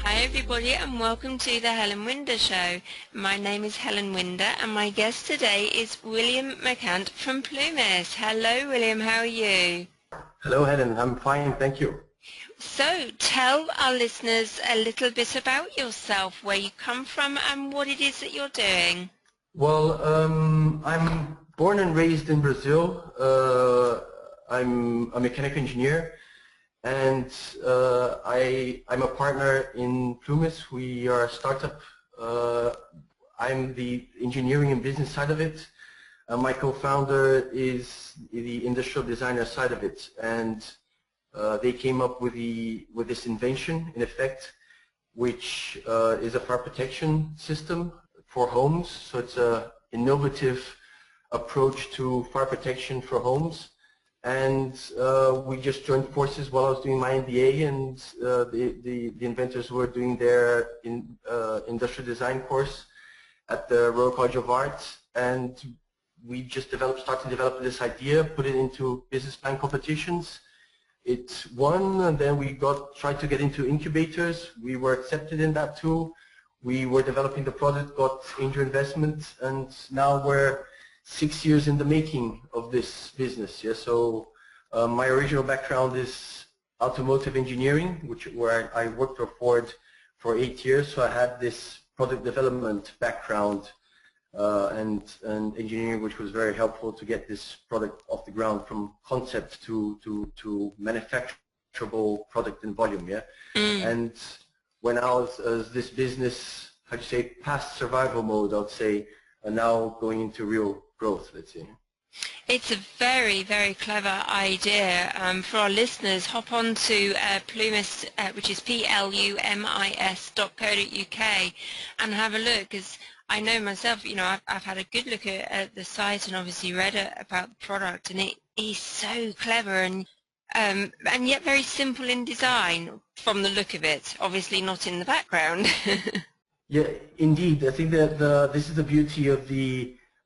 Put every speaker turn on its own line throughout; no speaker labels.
Hi everybody and welcome to the Helen Winder Show. My name is Helen Winder and my guest today is William Makant from Plumis. Hello William, how are you?
Hello Helen, I'm fine, thank you.
So tell our listeners a little bit about yourself, where you come from and what it is that you're doing.
Well, I'm born and raised in Brazil. I'm a mechanical engineer and I'm a partner in Plumis. We are a startup. I'm the engineering and business side of it. My co-founder is the industrial designer side of it, and they came up with this invention, in effect, which is a fire protection system for homes. So it's an innovative approach to fire protection for homes. And we just joined forces while I was doing my MBA, and the inventors were doing their industrial design course at the Royal College of Art, and we just started developing this idea, put it into business plan competitions. It won, and then we tried to get into incubators. We were accepted in that too. We were developing the product, got angel investment, and now we're 6 years in the making of this business. Yeah, so my original background is automotive engineering, where I worked for Ford for 8 years. So I had this product development background and engineering, which was very helpful to get this product off the ground from concept to manufacturable product in volume. Yeah, and when I was this business, how do you say, past survival mode, I would say, and now going into real growth, let's say.
It's a very, very clever idea. For our listeners, hop on to Plumis, which is plumis.co.uk, and have a look, because I know myself, you know, I've had a good look at the site and obviously read about the product, and it is so clever and yet very simple in design from the look of it, obviously not in the background.
Yeah, indeed. I think that this is the beauty of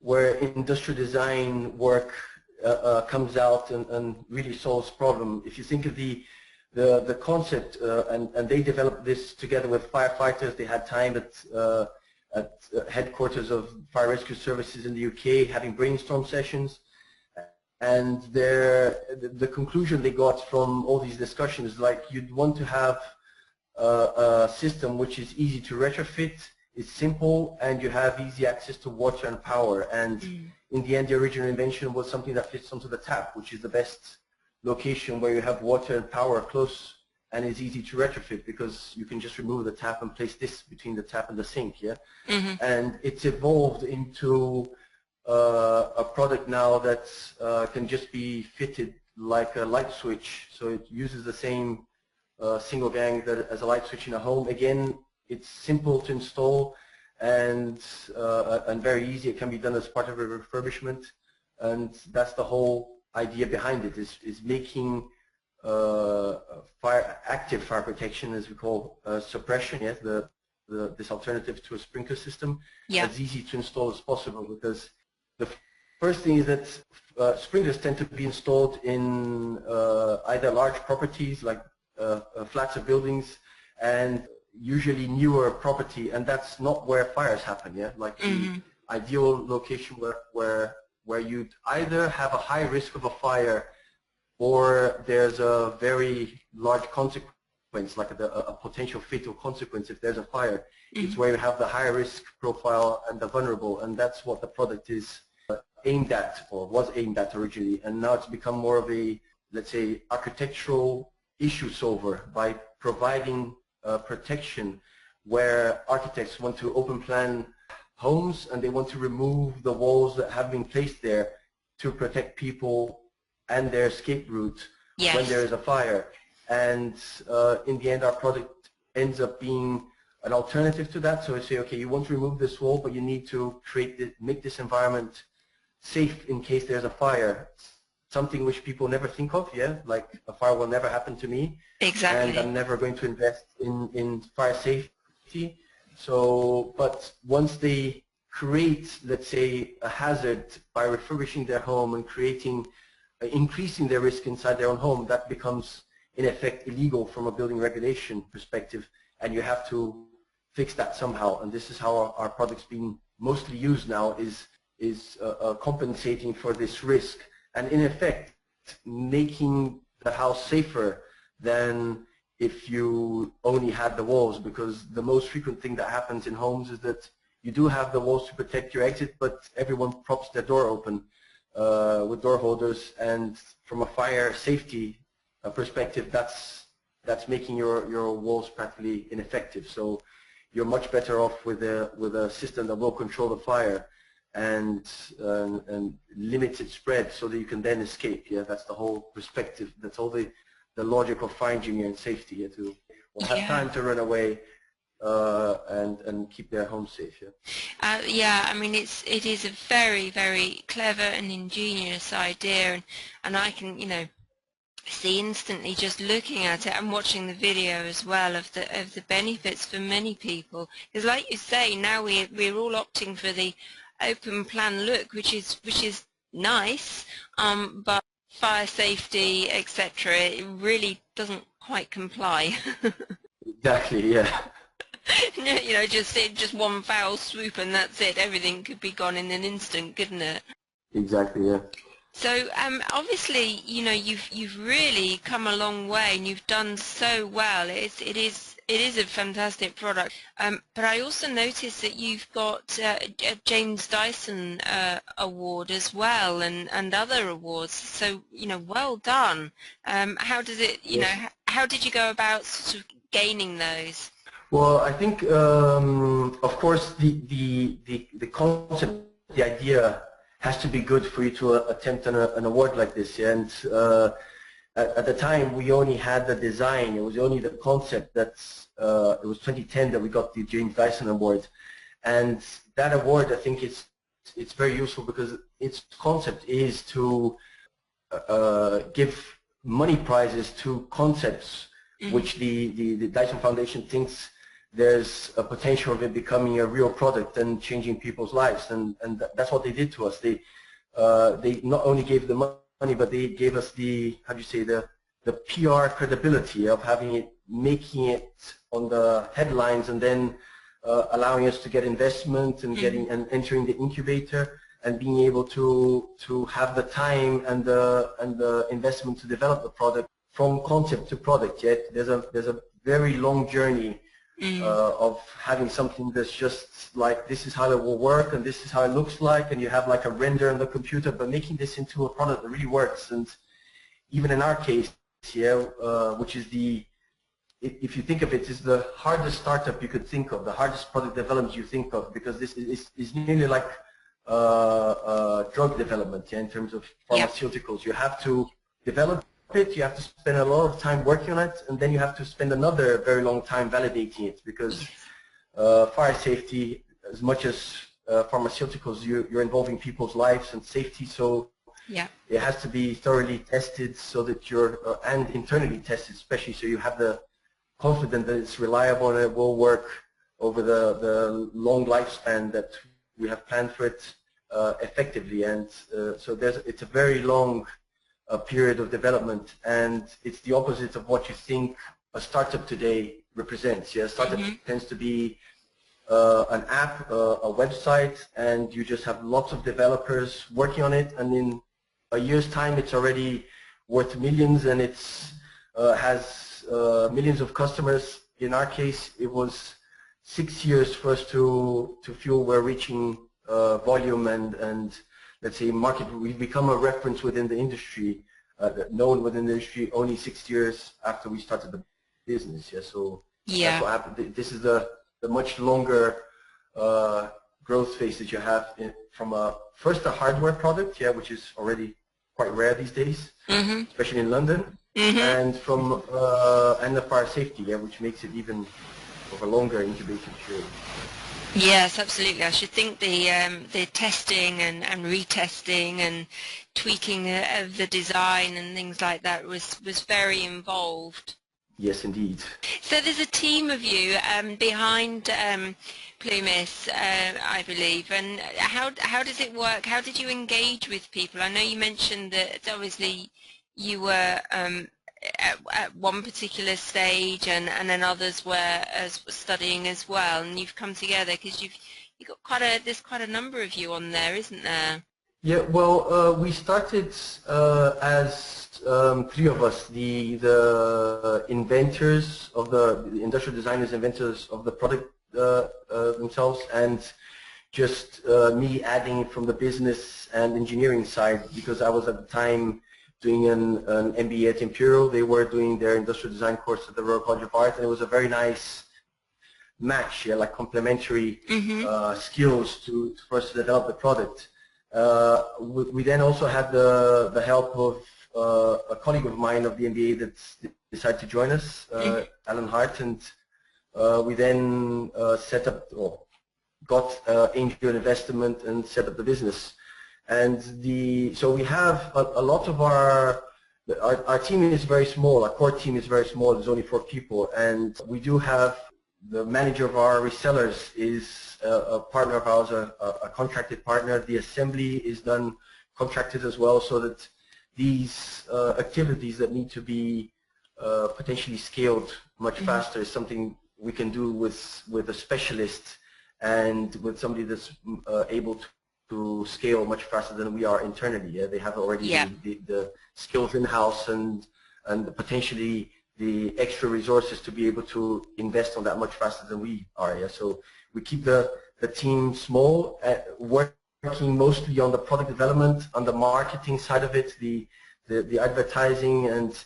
where industrial design work comes out and really solves problem. If you think of the concept, and they developed this together with firefighters. They had time at headquarters of fire rescue services in the UK having brainstorm sessions, and the conclusion they got from all these discussions, like, you'd want to have a system which is easy to retrofit, it's simple, and you have easy access to water and power. And in the end, the original invention was something that fits onto the tap, which is the best location where you have water and power close, and is easy to retrofit because you can just remove the tap and place this between the tap and the sink. Yeah, and it's evolved into a product now that can just be fitted like a light switch. So it uses the same single gang as a light switch in a home. Again, it's simple to install and very easy. It can be done as part of a refurbishment, and that's the whole idea behind it, is making active fire protection, as we call suppression, yes, this alternative to a sprinkler system, as easy to install as possible. Because the first thing is that sprinklers tend to be installed in either large properties like flats or buildings, and usually newer property, and that's not where fires happen. Yeah, like the ideal location where you'd either have a high risk of a fire, or there's a very large consequence, like a potential fatal consequence if there's a fire. It's where you have the higher risk profile and the vulnerable, and that's what the product is aimed at, or was aimed at originally, and now it's become more of a, let's say, architectural issue solver by providing protection where architects want to open plan homes and they want to remove the walls that have been placed there to protect people and their escape route when there is a fire. And in the end, our product ends up being an alternative to that. So I say, okay, you want to remove this wall, but you need to make this environment safe in case there's a fire. Something which people never think of, yeah, like a fire will never happen to me.
Exactly.
And I'm never going to invest in fire safety. So, but once they create, let's say, a hazard by refurbishing their home and increasing their risk inside their own home, that becomes, in effect, illegal from a building regulation perspective. and you have to fix that somehow. And this is how our product's being mostly used now, is compensating for this risk, and in effect making the house safer than if you only had the walls, because the most frequent thing that happens in homes is that you do have the walls to protect your exit, but everyone props their door open with door holders, and from a fire safety perspective, that's making your walls practically ineffective. So you're much better off with a system that will control the fire and limits its spread so that you can then escape. Yeah, that's the whole perspective. That's all the logic of fire engineering and safety. Yeah, to have time to run away and keep their home safe. Yeah.
Yeah, I mean it is a very, very clever and ingenious idea, and I can, you know, see instantly just looking at it and watching the video as well of the benefits for many people. Because like you say, now we're all opting for the open plan look, which is nice, but fire safety, etc., it really doesn't quite comply.
Exactly. Yeah.
You know, just one foul swoop and that's it. Everything could be gone in an instant, couldn't it?
Exactly. Yeah.
So obviously, you know, you've really come a long way, and you've done so well. It is a fantastic product. But I also noticed that you've got a James Dyson award as well, and other awards. So, you know, well done. How does it, you know, how did you go about sort of gaining those?
Well, I think, of course, the concept, the idea has to be good for you to attempt an award like this. Yeah? And at the time, we only had the design. It was only the concept. It was 2010 that we got the James Dyson Award. And that award, I think it's very useful because its concept is to give money prizes to concepts which the Dyson Foundation thinks there's a potential of it becoming a real product and changing people's lives, and that's what they did to us. They not only gave the money, but they gave us the, how do you say, the PR credibility of having it, making it on the headlines, and then allowing us to get investment and getting and entering the incubator and being able to have the time and the investment to develop the product from concept to product. Yet there's a very long journey of having something that's just like, this is how it will work and this is how it looks like, and you have like a render on the computer, but making this into a product that really works. And even in our case, which is if you think of it, is the hardest startup you could think of, the hardest product development you think of, because this is nearly like drug development, in terms of pharmaceuticals. You have to develop it, you have to spend a lot of time working on it, and then you have to spend another very long time validating it, because fire safety, as much as pharmaceuticals, you're involving people's lives and safety, so it has to be thoroughly tested so that you're, and internally tested especially, so you have the confidence that it's reliable and it will work over the long lifespan that we have planned for it effectively. And so it's a very long period of development, and it's the opposite of what you think a startup today represents. Yeah, startup tends to be an app, a website, and you just have lots of developers working on it, and in a year's time it's already worth millions, and it's has millions of customers. In our case, it was 6 years for us to feel we're reaching volume and let's say market. We've become a reference within the industry, known within the industry only 6 years after we started the business. Yeah, so that's what happened. This is the much longer growth phase that you have from first a hardware product, which is already quite rare these days, especially in London, and from and the fire safety, which makes it even of a longer incubation period.
Yes, absolutely. I should think the testing and retesting and tweaking of the design and things like that was very involved.
Yes, indeed.
So there's a team of you behind Plumis, I believe. And how does it work? How did you engage with people? I know you mentioned that obviously you were at one particular stage, and then others were studying as well, and you've come together because you've got there's quite a number of you on there, isn't there?
Yeah, well, we started as three of us, the inventors of the industrial designers, inventors of the product themselves, and just me adding from the business and engineering side, because I was at the time doing an MBA at Imperial. They were doing their industrial design course at the Royal College of Art, and it was a very nice match, yeah, like complementary skills for us to develop the product. We then also had the help of a colleague of mine of the MBA that decided to join us, Alan Hart, and we then set up, or got angel investment and set up the business. And so we have a lot of our team is very small. Our core team is very small. There's only 4 people, and we do have the manager of our resellers is a partner of ours, a contracted partner. The assembly is done contracted as well, so that these activities that need to be potentially scaled much faster is something we can do with a specialist and with somebody that's able to scale much faster than we are internally. Yeah? They have already the skills in-house and potentially the extra resources to be able to invest on that much faster than we are. Yeah? So we keep the team small, working mostly on the product development, on the marketing side of it, the advertising, and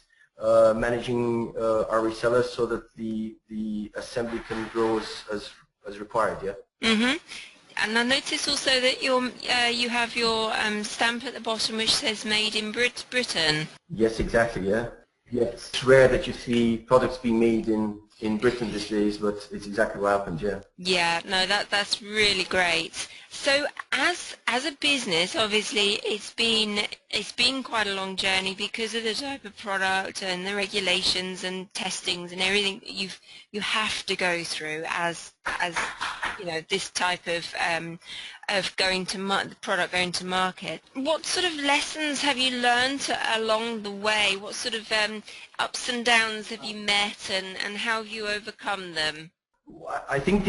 managing our resellers so that the assembly can grow as required. Yeah.
Mm-hmm. And I notice also that you have your stamp at the bottom which says "Made in Britain."
Yes, exactly. Yeah. Yes. It's rare that you see products being made in Britain these days, but it's exactly what happened. Yeah.
Yeah. No, that's really great. So as a business, obviously it's been quite a long journey because of the type of product and the regulations and testings and everything that you have to go through as you know, this type of the product going to market. What sort of lessons have you learned along the way? What sort of ups and downs have you met, and how have you overcome them?
I think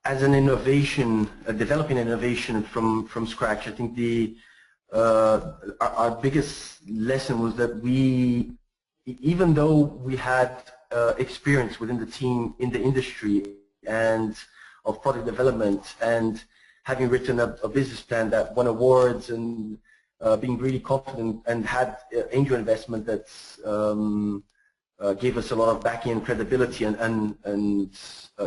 as an innovation, developing innovation from scratch, I think our biggest lesson was that even though we had experience within the team in the industry and of product development, and having written a business plan that won awards, and being really confident, and had angel investment that gave us a lot of backing and credibility and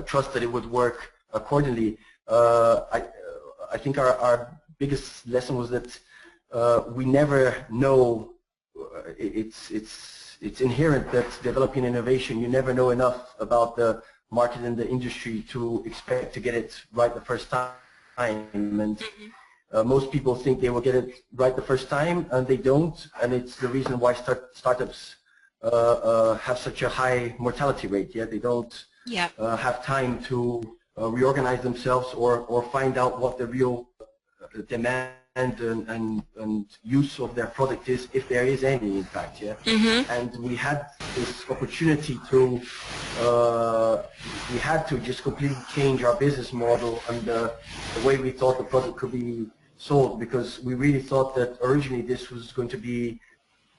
trust that it would work accordingly. I think our biggest lesson was that we never know. It's inherent that developing innovation, you never know enough about the market and the industry to expect to get it right the first time. And most people think they will get it right the first time, and they don't. And it's the reason why startups have such a high mortality rate. Yeah, they don't have time to reorganize themselves or find out what the real demand and use of their product is, if there is any, in fact. Yeah. And we had this opportunity to just completely change our business model and the way we thought the product could be sold, because we really thought that originally this was going to be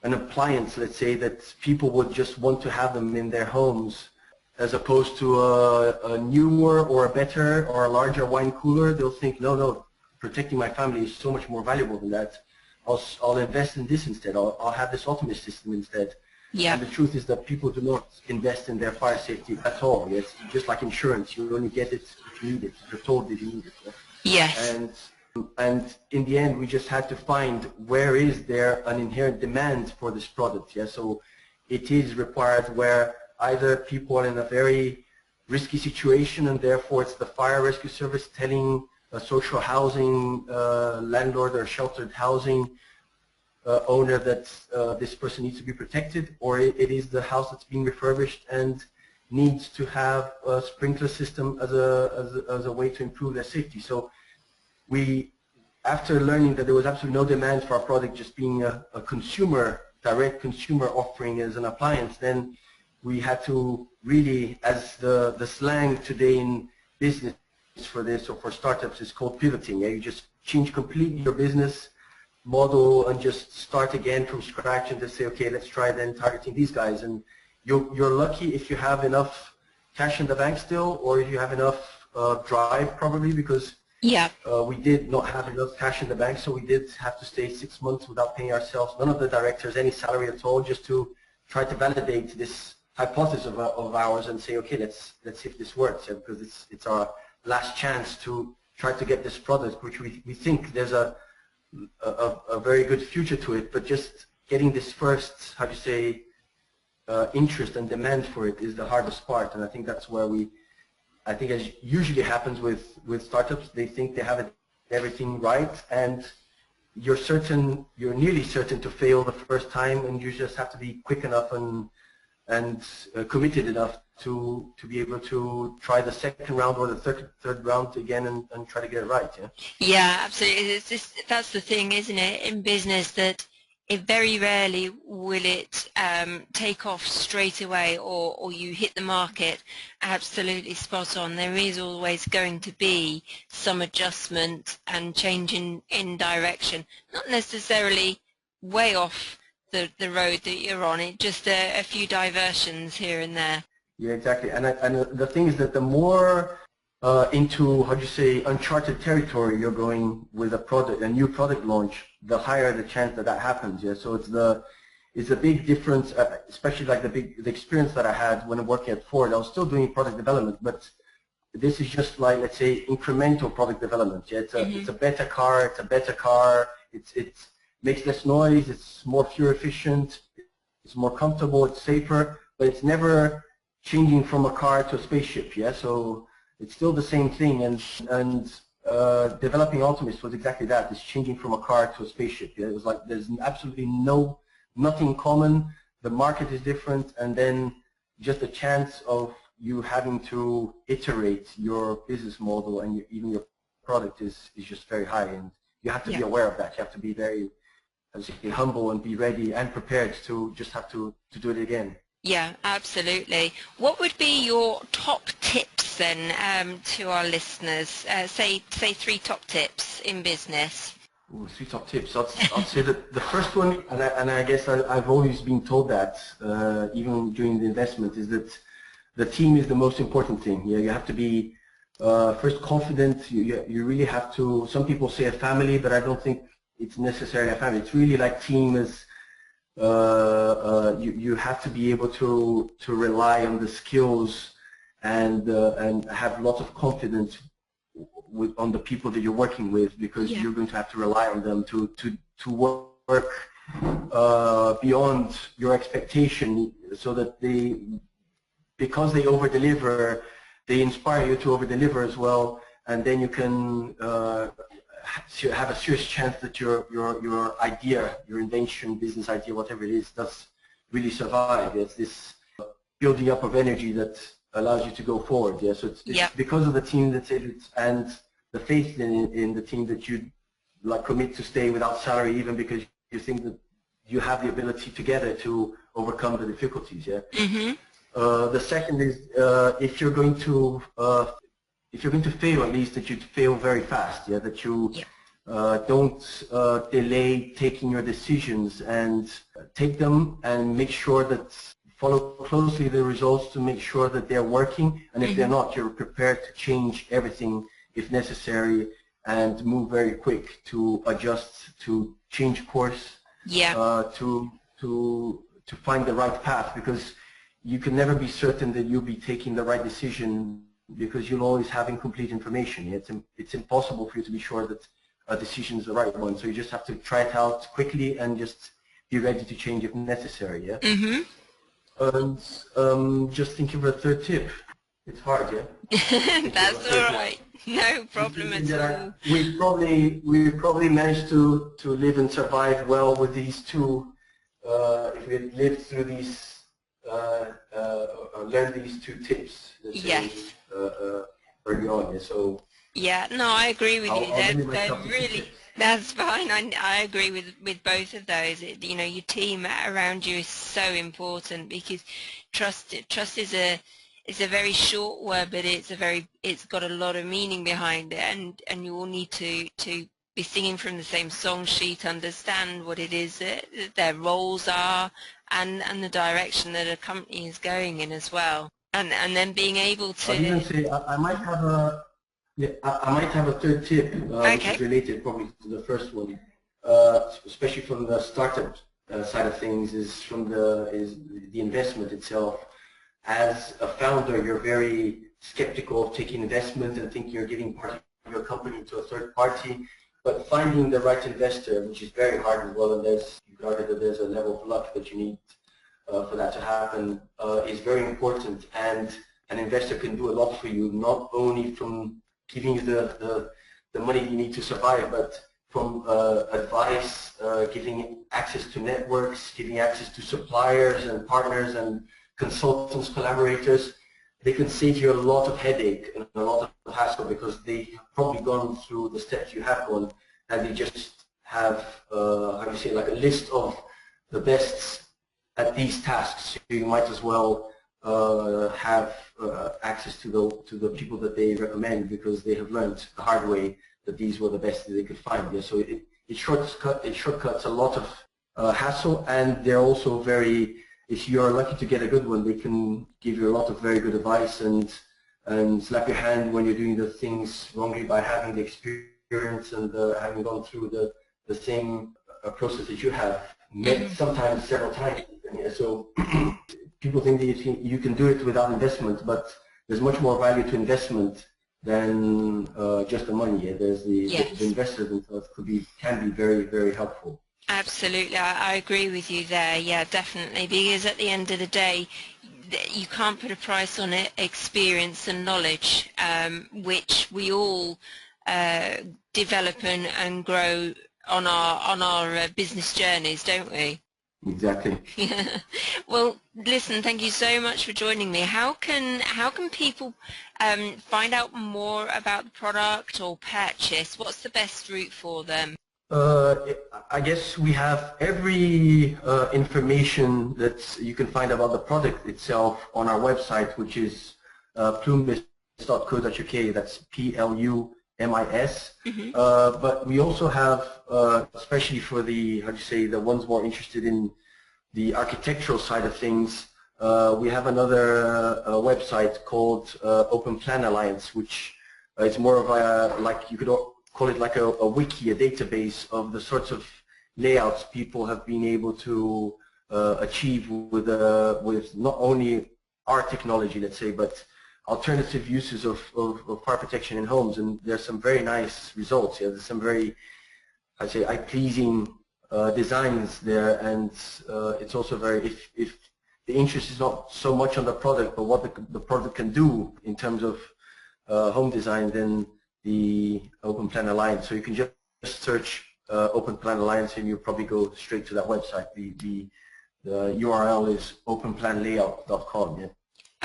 an appliance, let's say, that people would just want to have them in their homes, as opposed to a newer or a better or a larger wine cooler. They'll think, no, protecting my family is so much more valuable than that. I'll invest in this instead. I'll have this automated system instead. Yeah. And the truth is that people do not invest in their fire safety at all. It's just like insurance. You only get it if you need it. You're told that you need it.
Yes.
And in the end, we just had to find where is there an inherent demand for this product. Yeah. So it is required where either people are in a very risky situation, and therefore it's the fire rescue service telling a social housing landlord or sheltered housing owner that this person needs to be protected, or it is the house that's being refurbished and needs to have a sprinkler system as a way to improve their safety. So we, after learning that there was absolutely no demand for our product just being a consumer direct consumer offering as an appliance, then we had to really, as the slang today in business for this or for startups is called pivoting. Yeah? You just change completely your business model and just start again from scratch and just say, okay, let's try then targeting these guys. And you're lucky if you have enough cash in the bank still, or if you have enough drive, probably, because
Yeah.
we did not have enough cash in the bank, so we did have to stay 6 months without paying ourselves, none of the directors, any salary at all, just to try to validate this hypothesis of ours and say, okay, let's see if this works, yeah, because it's our last chance to try to get this product, which we think there's a very good future to it, but just getting this first, how do you say, interest and demand for it is the hardest part. And I think that's where I think as usually happens with startups, they think they have everything right, and you're nearly certain to fail the first time, and you just have to be quick enough and committed enough to be able to try the second round or the third round again and try to get it right. Yeah.
Yeah, absolutely. That's the thing, isn't it, in business, that it very rarely will it take off straight away, or you hit the market absolutely spot on. There is always going to be some adjustment and change in direction, not necessarily way off the road that you're on, it just a few diversions here and there.
Yeah, exactly. And the thing is that the more into, how do you say, uncharted territory you're going with a new product launch, the higher the chance that happens. Yeah. So it's a big difference, especially like the experience that I had when working at Ford. I was still doing product development, but this is just like, let's say, incremental product development. Yeah. It's a better car. It's a better car. It makes less noise. It's more fuel efficient. It's more comfortable. It's safer. But it's never changing from a car to a spaceship. Yeah. So it's still the same thing, and developing Optimus was exactly that. It's changing from a car to a spaceship. Yeah? It was like there's absolutely nothing common. The market is different, and then just a chance of you having to iterate your business model and even your product is just very high, and you have to be aware of that. You have to be very, as you say, humble and be ready and prepared to just have to do it again.
Yeah, absolutely. What would be your top tips then to our listeners? Say 3 top tips in business.
Ooh, 3 top tips. I'll say that the first one, and I guess I've always been told that, even during the investment, is that the team is the most important thing. Yeah, you have to be first confident. You really have to. Some people say a family, but I don't think it's necessarily a family. It's really like team is. You have to be able to rely on the skills and have lots of confidence on the people that you're working with, because you're going to have to rely on them to work beyond your expectation, so that because they over-deliver, they inspire you to over-deliver as well, and then you can have a serious chance that your idea, your invention, business idea, whatever it is, does really survive. It's this building up of energy that allows you to go forward. Yeah, so it's because of the team that's in it, and the faith in the team, that you like commit to stay without salary, even because you think that you have the ability together to overcome the difficulties. Yeah. The second is if you're going to fail, at least that you fail very fast. Yeah, that you don't delay taking your decisions, and take them and make sure that follow closely the results to make sure that they're working, and if they're not, you're prepared to change everything if necessary, and move very quick to adjust, to change course, to find the right path, because you can never be certain that you'll be taking the right decision, because you'll always have incomplete information. It's impossible for you to be sure that a decision is the right one, so you just have to try it out quickly and just be ready to change if necessary. Yeah. And just thinking of a third tip. It's hard, yeah.
That's all right. No problem at all.
We probably managed to live and survive well with these two. If we had lived through these, learned these 2 tips. Early on. Yeah. So.
Yeah. No, I agree with you. They're really. That's fine. I agree with both of those. You know, your team around you is so important because trust is a very short word, but it's got a lot of meaning behind it, and you all need to be singing from the same song sheet, understand what it is that their roles are, and the direction that a company is going in as well, and then being able
I'd
to.
even say I might have a yeah, I might have a third tip, which is
Okay.
related probably to the first one, especially from the startup side of things, is the investment itself. As a founder, you're very skeptical of taking investment and think you're giving part of your company to a third party. But finding the right investor, which is very hard as well, and you've noted that there's a level of luck that you need for that to happen, is very important. And an investor can do a lot for you, not only from giving you the money you need to survive, but from advice, giving access to networks, giving access to suppliers and partners and consultants, collaborators. They can save you a lot of headache and a lot of hassle because they have probably gone through the steps you have gone, and they just have, how do you say, like a list of the best at these tasks. So you might as well have access to the people that they recommend because they have learned the hard way that these were the best that they could find. Yeah, so it shortcuts a lot of hassle, and they're also very, if you're lucky to get a good one, they can give you a lot of very good advice and slap your hand when you're doing the things wrongly by having the experience and having gone through the same process that you have, met sometimes several times. Yeah, so people think that you can do it without investment, but there's much more value to investment than just the money. Yeah? There's the
Yes.
investors themselves can be very, very helpful.
Absolutely, I agree with you there. Yeah, definitely. Because at the end of the day, you can't put a price on it. Experience and knowledge, which we all uh, develop and grow on our business journeys, don't we?
Exactly.
Yeah. Well, listen, thank you so much for joining me. How can people find out more about the product or purchase? What's the best route for them?
Uh, I guess we have every information that you can find about the product itself on our website, which is plumis.co.uk. That's Plumis.
Hmm.
But we also have, especially for the, how do you say, the ones more interested in the architectural side of things, we have another website called Open Plan Alliance, which is more of a, like you could call it like a wiki, a database of the sorts of layouts people have been able to achieve with not only our technology, let's say, but alternative uses of fire protection in homes. And there's some very nice results. Yeah, there's some very, I'd say, eye-pleasing designs there, and it's also very, if the interest is not so much on the product, but what the product can do in terms of home design, then the Open Plan Alliance. So you can just search Open Plan Alliance and you'll probably go straight to that website. The URL is openplanlayout.com. Yeah.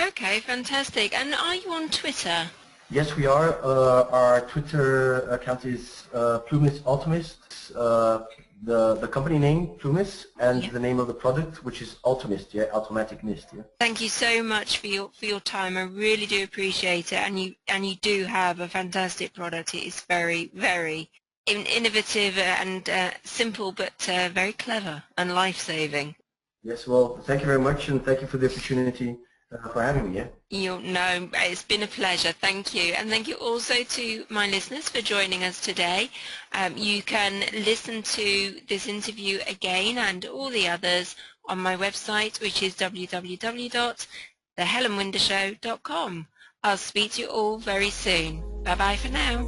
Okay, fantastic. And are you on Twitter?
Yes, we are. Our Twitter account is Plumis Ultimist. The company name Plumis, and
Yeah.
the name of the product, which is Ultimist. Yeah, automatic mist. Yeah.
Thank you so much for your time. I really do appreciate it, and you do have a fantastic product. It is very very innovative and simple, but very clever and life-saving.
Yes. Well, thank you very much, and thank you for the opportunity for having me. Yeah.
You know, it's been a pleasure. Thank you. And thank you also to my listeners for joining us today. You can listen to this interview again and all the others on my website, which is www.thehelenwindershow.com. I'll speak to you all very soon. Bye-bye for now.